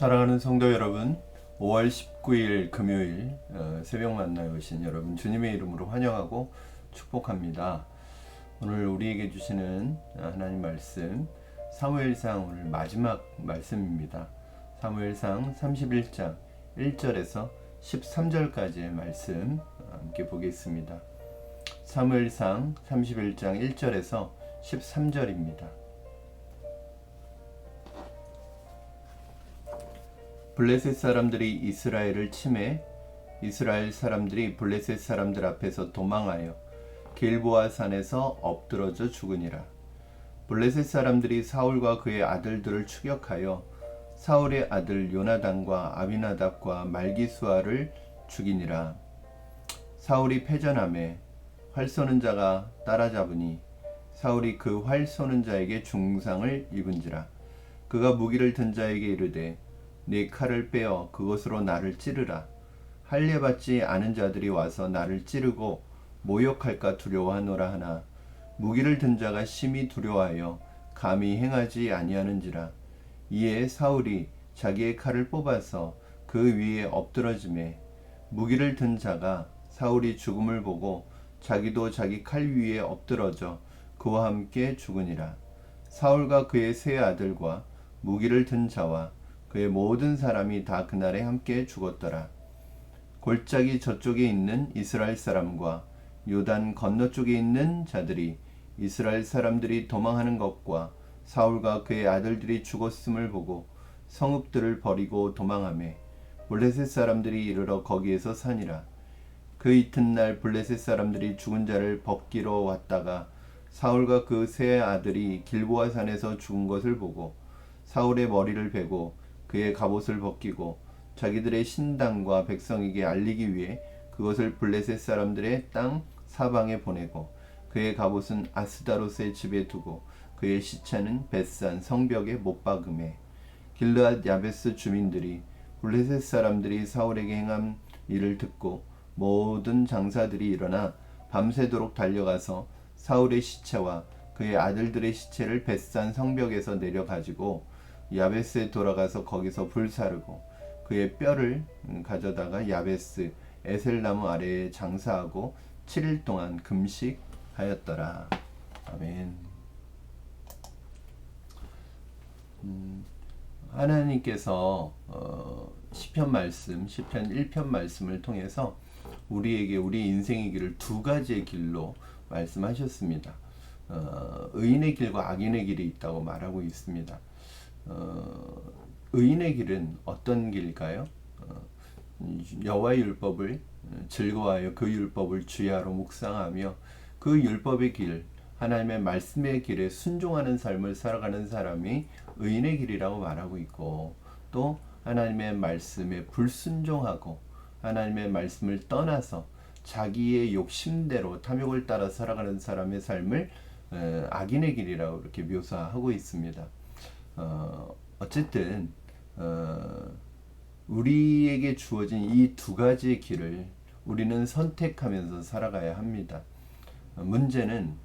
사랑하는 성도 여러분, 5월 19일 금요일 새벽 만나에 오신 여러분 주님의 이름으로 환영하고 축복합니다. 오늘 우리에게 주시는 하나님 말씀 사무엘상 오늘 마지막 말씀입니다. 사무엘상 31장 1절에서 13절까지의 말씀 함께 보겠습니다. 사무엘상 31장 1절에서 13절입니다. 블레셋 사람들이 이스라엘을 침해 이스라엘 사람들이 블레셋 사람들 앞에서 도망하여 길보아 산에서 엎드러져 죽으니라. 블레셋 사람들이 사울과 그의 아들들을 추격하여 사울의 아들 요나단과 아비나답과 말기수아를 죽이니라. 사울이 패전하매 활 쏘는 자가 따라잡으니 사울이 그 활 쏘는 자에게 중상을 입은지라. 그가 무기를 든 자에게 이르되 네 칼을 빼어 그것으로 나를 찌르라. 할례 받지 않은 자들이 와서 나를 찌르고 모욕할까 두려워하노라 하나 무기를 든 자가 심히 두려워하여 감히 행하지 아니하는지라. 이에 사울이 자기의 칼을 뽑아서 그 위에 엎드러지매 무기를 든 자가 사울이 죽음을 보고 자기도 자기 칼 위에 엎드러져 그와 함께 죽으니라. 사울과 그의 세 아들과 무기를 든 자와 그의 모든 사람이 다 그날에 함께 죽었더라. 골짜기 저쪽에 있는 이스라엘 사람과 요단 건너쪽에 있는 자들이 이스라엘 사람들이 도망하는 것과 사울과 그의 아들들이 죽었음을 보고 성읍들을 버리고 도망하매 블레셋 사람들이 이르러 거기에서 사니라. 그 이튿날 블레셋 사람들이 죽은 자를 벗기러 왔다가 사울과 그 세 아들이 길보아 산에서 죽은 것을 보고 사울의 머리를 베고 그의 갑옷을 벗기고 자기들의 신당과 백성에게 알리기 위해 그것을 블레셋 사람들의 땅 사방에 보내고 그의 갑옷은 아스다롯의 집에 두고 그의 시체는 벳산 성벽에 못 박음해 길르앗 야베스 주민들이 블레셋 사람들이 사울에게 행한 일을 듣고 모든 장사들이 일어나 밤새도록 달려가서 사울의 시체와 그의 아들들의 시체를 벳산 성벽에서 내려가지고 야베스에 돌아가서 거기서 불사르고 그의 뼈를 가져다가 야베스 에셀나무 아래에 장사하고 7일 동안 금식하였더라. 아멘. 하나님께서 시편 말씀, 시편 1편 말씀을 통해서 우리에게 우리 인생의 길을 두 가지의 길로 말씀하셨습니다. 의인의 길과 악인의 길이 있다고 말하고 있습니다. 의인의 길은 어떤 길일까요? 여호와의 율법을 즐거워하여 그 율법을 주야로 묵상하며 그 율법의 길, 하나님의 말씀의 길에 순종하는 삶을 살아가는 사람이 의인의 길이라고 말하고 있고, 또 하나님의 말씀에 불순종하고 하나님의 말씀을 떠나서 자기의 욕심대로 탐욕을 따라 살아가는 사람의 삶을 악인의 길이라고 이렇게 묘사하고 있습니다. 어쨌든 우리에게 주어진 이 두 가지의 길을 우리는 선택하면서 살아가야 합니다. 문제는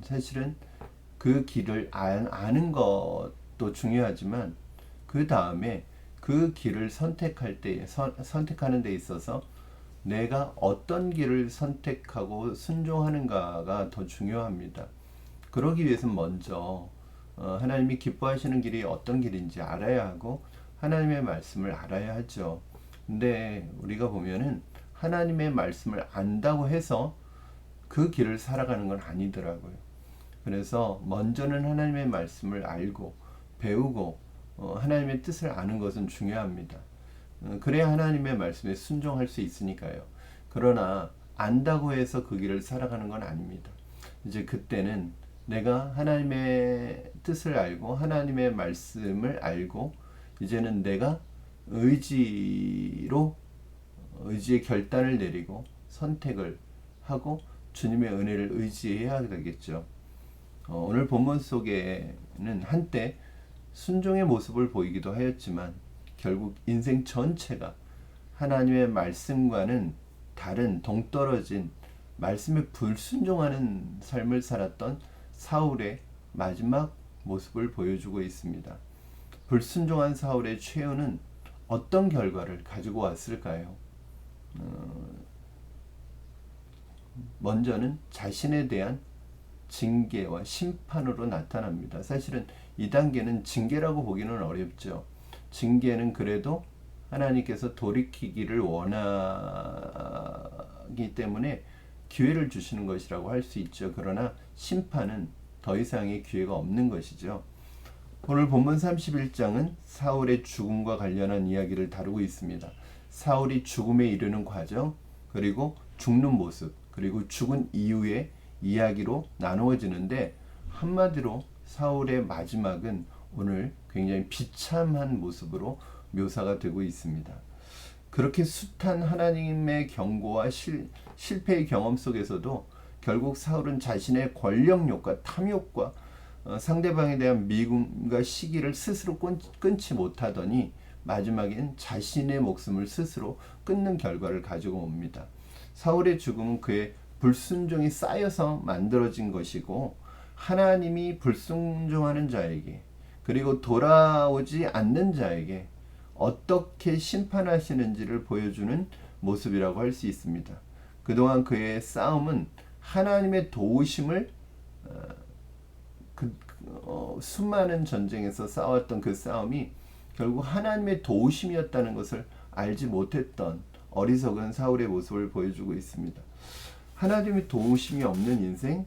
사실은 그 길을 아는 것도 중요하지만 그 다음에 그 길을 선택하는 데 있어서 내가 어떤 길을 선택하고 순종하는가가 더 중요합니다. 그러기 위해서는 먼저 하나님이 기뻐하시는 길이 어떤 길인지 알아야 하고 하나님의 말씀을 알아야 하죠. 근데 우리가 보면은 하나님의 말씀을 안다고 해서 그 길을 살아가는 건 아니더라고요. 그래서 먼저는 하나님의 말씀을 알고 배우고 하나님의 뜻을 아는 것은 중요합니다. 그래야 하나님의 말씀에 순종할 수 있으니까요. 그러나 안다고 해서 그 길을 살아가는 건 아닙니다. 이제 그때는 내가 하나님의 뜻을 알고 하나님의 말씀을 알고 이제는 내가 의지의 결단을 내리고 선택을 하고 주님의 은혜를 의지해야 되겠죠. 오늘 본문 속에는 한때 순종의 모습을 보이기도 하였지만 결국 인생 전체가 하나님의 말씀과는 다른 동떨어진 말씀에 불순종하는 삶을 살았던 사울의 마지막 모습을 보여주고 있습니다. 불순종한 사울의 최후는 어떤 결과를 가지고 왔을까요? 먼저는 자신에 대한 징계와 심판으로 나타납니다. 사실은 이 단계는 징계라고 보기는 어렵죠. 징계는 그래도 하나님께서 돌이키기를 원하기 때문에 기회를 주시는 것이라고 할 수 있죠. 그러나 심판은 더 이상의 기회가 없는 것이죠. 오늘 본문 31장은 사울의 죽음과 관련한 이야기를 다루고 있습니다. 사울이 죽음에 이르는 과정, 그리고 죽는 모습, 그리고 죽은 이후의 이야기로 나누어지는데, 한마디로 사울의 마지막은 오늘 굉장히 비참한 모습으로 묘사가 되고 있습니다. 그렇게 숱한 하나님의 경고와 실패의 경험 속에서도 결국 사울은 자신의 권력욕과 탐욕과 상대방에 대한 미움과 시기를 스스로 끊지 못하더니 마지막엔 자신의 목숨을 스스로 끊는 결과를 가지고 옵니다. 사울의 죽음은 그의 불순종이 쌓여서 만들어진 것이고, 하나님이 불순종하는 자에게, 그리고 돌아오지 않는 자에게 어떻게 심판하시는지를 보여주는 모습이라고 할 수 있습니다. 그동안 그의 싸움은 하나님의 도우심을 수많은 전쟁에서 싸웠던 그 싸움이 결국 하나님의 도우심이었다는 것을 알지 못했던 어리석은 사울의 모습을 보여주고 있습니다. 하나님의 도우심이 없는 인생,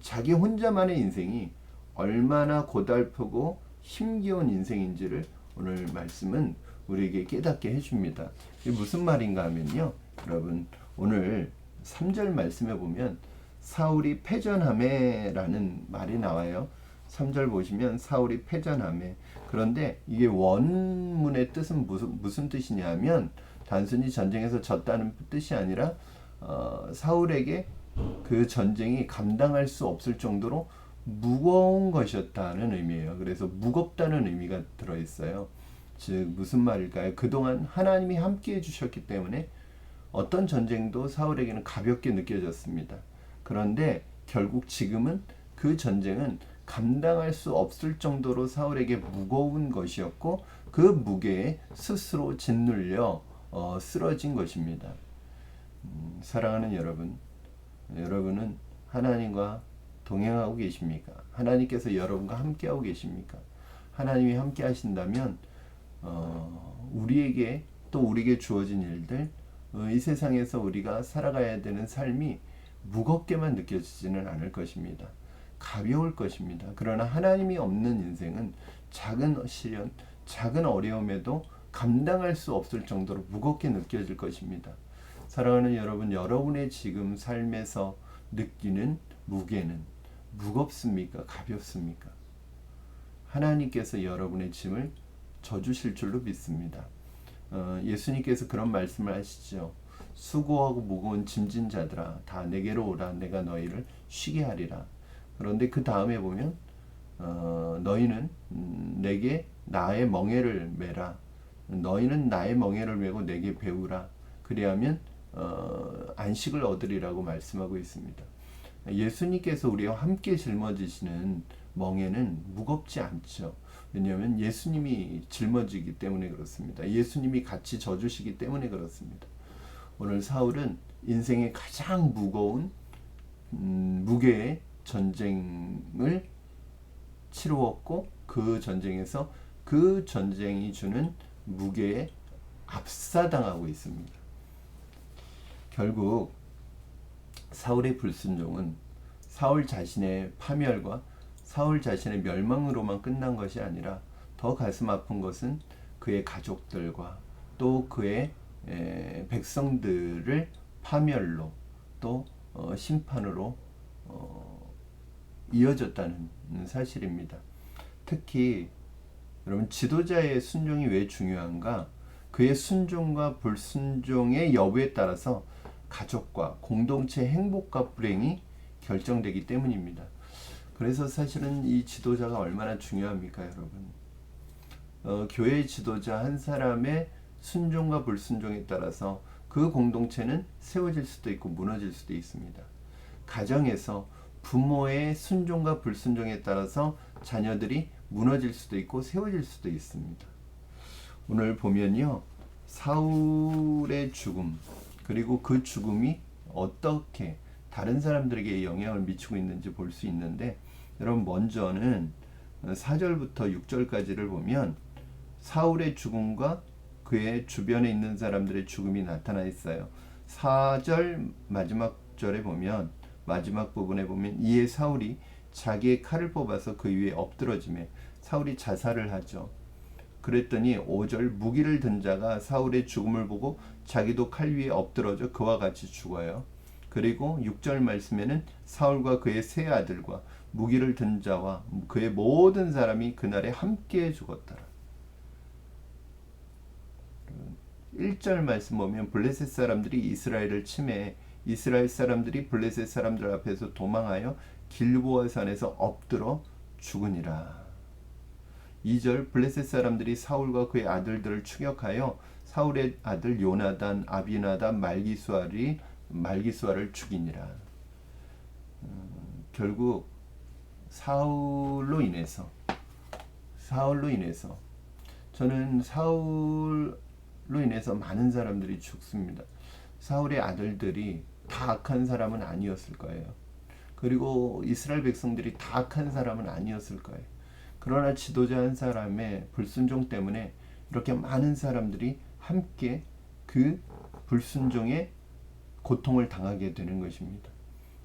자기 혼자만의 인생이 얼마나 고달프고 힘겨운 인생인지를 오늘 말씀은 우리에게 깨닫게 해줍니다. 이게 무슨 말인가 하면요, 여러분, 오늘 3절 말씀에 보면 사울이 패전하매라는 말이 나와요. 3절 보시면 사울이 패전하매. 그런데 이게 원문의 뜻은 무슨 뜻이냐면, 단순히 전쟁에서 졌다는 뜻이 아니라 사울에게 그 전쟁이 감당할 수 없을 정도로 무거운 것이었다는 의미예요. 그래서 무겁다는 의미가 들어있어요. 즉 무슨 말일까요? 그동안 하나님이 함께 해주셨기 때문에 어떤 전쟁도 사울에게는 가볍게 느껴졌습니다. 그런데 결국 지금은 그 전쟁은 감당할 수 없을 정도로 사울에게 무거운 것이었고, 그 무게에 스스로 짓눌려 쓰러진 것입니다. 사랑하는 여러분, 여러분은 하나님과 동행하고 계십니까? 하나님께서 여러분과 함께하고 계십니까? 하나님이 함께 하신다면 우리에게 또 우리에게 주어진 일들, 이 세상에서 우리가 살아가야 되는 삶이 무겁게만 느껴지지는 않을 것입니다. 가벼울 것입니다. 그러나 하나님이 없는 인생은 작은 시련, 작은 어려움에도 감당할 수 없을 정도로 무겁게 느껴질 것입니다. 사랑하는 여러분, 여러분의 지금 삶에서 느끼는 무게는 무겁습니까? 가볍습니까? 하나님께서 여러분의 짐을 져주실 줄로 믿습니다. 예수님께서 그런 말씀을 하시죠. 수고하고 무거운 짐진 자들아, 다 내게로 오라, 내가 너희를 쉬게 하리라. 그런데 그 다음에 보면 너희는 내게 나의 멍에를 메라. 너희는 나의 멍에를 메고 내게 배우라. 그리하면 안식을 얻으리라고 말씀하고 있습니다. 예수님께서 우리와 함께 짊어지시는 멍에는 무겁지 않죠. 왜냐하면 예수님이 짊어지기 때문에 그렇습니다. 예수님이 같이 져주시기 때문에 그렇습니다. 오늘 사울은 인생의 가장 무거운 무게의 전쟁을 치루었고, 그 전쟁에서 그 전쟁이 주는 무게에 압사당하고 있습니다. 결국 사울의 불순종은 사울 자신의 파멸과 사울 자신의 멸망으로만 끝난 것이 아니라 더 가슴 아픈 것은 그의 가족들과 또 그의 백성들을 파멸로 또 심판으로 이어졌다는 사실입니다. 특히 여러분, 지도자의 순종이 왜 중요한가? 그의 순종과 불순종의 여부에 따라서 가족과 공동체 행복과 불행이 결정되기 때문입니다. 그래서 사실은 이 지도자가 얼마나 중요합니까, 여러분? 교회의 지도자 한 사람의 순종과 불순종에 따라서 그 공동체는 세워질 수도 있고 무너질 수도 있습니다. 가정에서 부모의 순종과 불순종에 따라서 자녀들이 무너질 수도 있고 세워질 수도 있습니다. 오늘 보면요, 사울의 죽음, 그리고 그 죽음이 어떻게 다른 사람들에게 영향을 미치고 있는지 볼 수 있는데, 여러분 먼저는 4절부터 6절까지를 보면 사울의 죽음과 그의 주변에 있는 사람들의 죽음이 나타나 있어요. 4절 마지막 절에 보면, 마지막 부분에 보면, 이에 사울이 자기의 칼을 뽑아서 그 위에 엎드러지매 사울이 자살을 하죠. 그랬더니 5절, 무기를 든 자가 사울의 죽음을 보고 자기도 칼 위에 엎드러져 그와 같이 죽어요. 그리고 6절 말씀에는 사울과 그의 세 아들과 무기를 든 자와 그의 모든 사람이 그날에 함께 죽었더라. 1절 말씀 보면 블레셋 사람들이 이스라엘을 침해 이스라엘 사람들이 블레셋 사람들 앞에서 도망하여 길보아 산에서 엎드러 죽으니라. 2절, 블레셋 사람들이 사울과 그의 아들들을 추격하여 사울의 아들 요나단, 아비나답, 말기수아를 죽이니라. 결국 사울로 인해서 저는 사울로 인해서 많은 사람들이 죽습니다. 사울의 아들들이 다 악한 사람은 아니었을 거예요. 그리고 이스라엘 백성들이 다 악한 사람은 아니었을 거예요. 그러나 지도자 한 사람의 불순종 때문에 이렇게 많은 사람들이 함께 그 불순종의 고통을 당하게 되는 것입니다.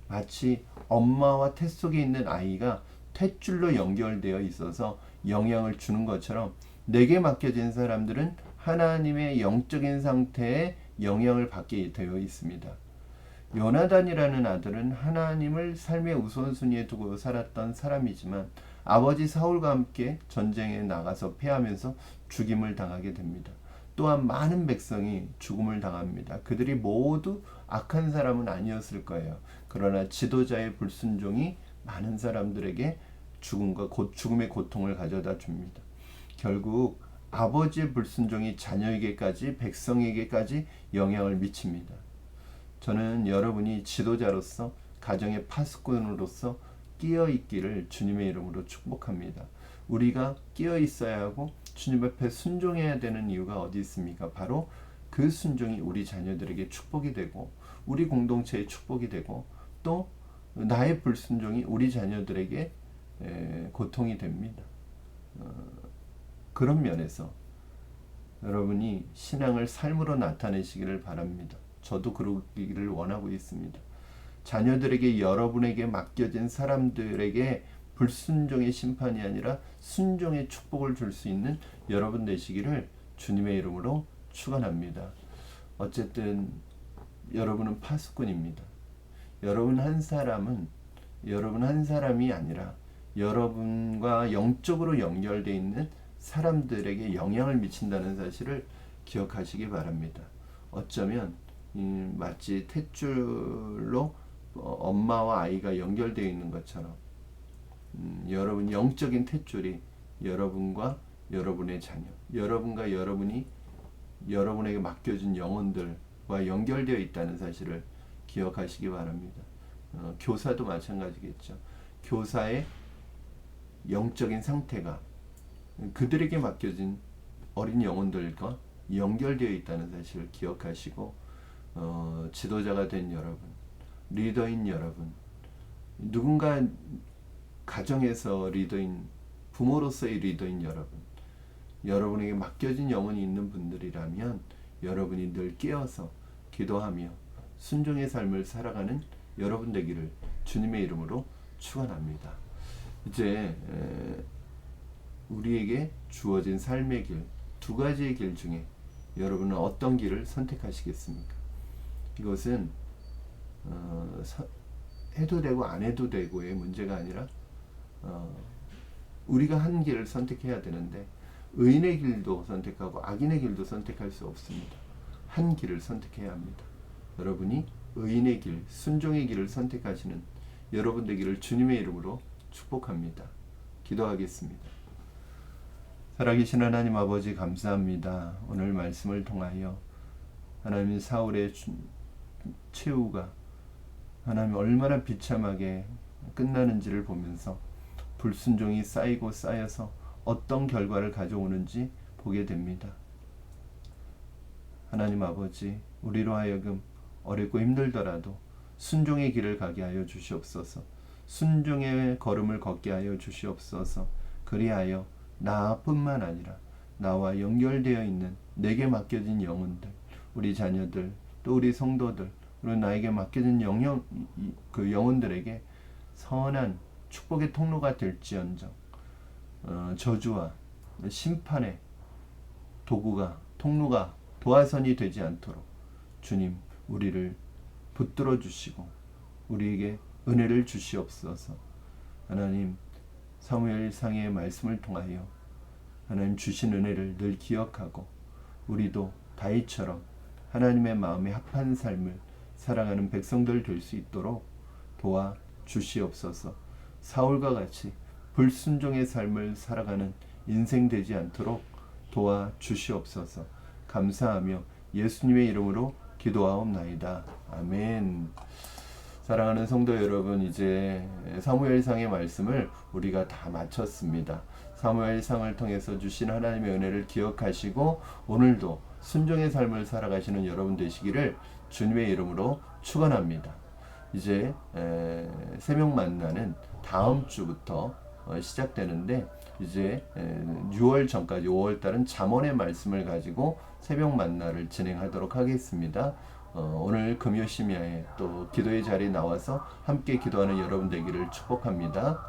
마치 엄마와 태 속에 있는 아이가 탯줄로 연결되어 있어서 영향을 주는 것처럼 내게 맡겨진 사람들은 하나님의 영적인 상태에 영향을 받게 되어 있습니다. 요나단이라는 아들은 하나님을 삶의 우선순위에 두고 살았던 사람이지만 아버지 사울과 함께 전쟁에 나가서 패하면서 죽임을 당하게 됩니다. 또한 많은 백성이 죽음을 당합니다. 그들이 모두 악한 사람은 아니었을 거예요. 그러나 지도자의 불순종이 많은 사람들에게 죽음의 고통을 가져다 줍니다. 결국 아버지의 불순종이 자녀에게까지, 백성에게까지 영향을 미칩니다. 저는 여러분이 지도자로서, 가정의 파수꾼으로서 끼어 있기를 주님의 이름으로 축복합니다. 우리가 끼어 있어야 하고 주님 앞에 순종해야 되는 이유가 어디 있습니까? 바로 그 순종이 우리 자녀들에게 축복이 되고 우리 공동체에 축복이 되고 또 나의 불순종이 우리 자녀들에게 고통이 됩니다. 그런 면에서 여러분이 신앙을 삶으로 나타내시기를 바랍니다. 저도 그러기를 원하고 있습니다. 자녀들에게, 여러분에게 맡겨진 사람들에게 불순종의 심판이 아니라 순종의 축복을 줄 수 있는 여러분 되시기를 주님의 이름으로 축원합니다. 어쨌든 여러분은 파수꾼입니다. 여러분 한 사람이 아니라 여러분과 영적으로 연결되어 있는 사람들에게 영향을 미친다는 사실을 기억하시기 바랍니다. 어쩌면 마치 탯줄로 엄마와 아이가 연결되어 있는 것처럼 여러분 영적인 탯줄이 여러분과 여러분의 자녀, 여러분과 여러분이 여러분에게 맡겨진 영혼들과 연결되어 있다는 사실을 기억하시기 바랍니다. 교사도 마찬가지겠죠. 교사의 영적인 상태가 그들에게 맡겨진 어린 영혼들과 연결되어 있다는 사실을 기억하시고 지도자가 된 여러분, 리더인 여러분, 누군가 가정에서 리더인, 부모로서의 리더인 여러분, 여러분에게 맡겨진 영혼이 있는 분들이라면 여러분이 늘 깨어서 기도하며 순종의 삶을 살아가는 여러분 되기를 주님의 이름으로 축원합니다. 이제 우리에게 주어진 삶의 길, 두 가지의 길 중에 여러분은 어떤 길을 선택하시겠습니까? 이것은 해도 되고 안 해도 되고의 문제가 아니라 우리가 한 길을 선택해야 되는데 의인의 길도 선택하고 악인의 길도 선택할 수 없습니다. 한 길을 선택해야 합니다. 여러분이 의인의 길, 순종의 길을 선택하시는 여러분 되기를 주님의 이름으로 축복합니다. 기도하겠습니다. 살아계신 하나님 아버지 감사합니다. 오늘 말씀을 통하여 하나님 사울의 최후가 하나님 얼마나 비참하게 끝나는지를 보면서 불순종이 쌓이고 쌓여서 어떤 결과를 가져오는지 보게 됩니다. 하나님 아버지, 우리로 하여금 어렵고 힘들더라도 순종의 길을 가게 하여 주시옵소서. 순종의 걸음을 걷게 하여 주시옵소서. 그리하여 나뿐만 아니라 나와 연결되어 있는 내게 맡겨진 영혼들, 우리 자녀들, 또 우리 성도들, 그리고 나에게 맡겨진 그 영혼들에게 선한 축복의 통로가 될지언정 저주와 심판의 도구가, 통로가, 도화선이 되지 않도록 주님 우리를 붙들어 주시고 우리에게 은혜를 주시옵소서. 하나님, 사무엘상의 말씀을 통하여 하나님 주신 은혜를 늘 기억하고 우리도 다윗처럼 하나님의 마음에 합한 삶을 살아가는 백성들 될 수 있도록 도와 주시옵소서. 사울과 같이 불순종의 삶을 살아가는 인생 되지 않도록 도와 주시옵소서. 감사하며 예수님의 이름으로 기도하옵나이다. 아멘. 사랑하는 성도 여러분, 이제 사무엘상의 말씀을 우리가 다 마쳤습니다. 사무엘상을 통해서 주신 하나님의 은혜를 기억하시고 오늘도 순종의 삶을 살아가시는 여러분 되시기를 주님의 이름으로 축원합니다. 이제 새벽 만나는 다음 주부터 시작되는데 이제 6월 전까지 5월달은 잠언의 말씀을 가지고 새벽 만나를 진행하도록 하겠습니다. 오늘 금요 심야에 또 기도의 자리에 나와서 함께 기도하는 여러분 되기를 축복합니다.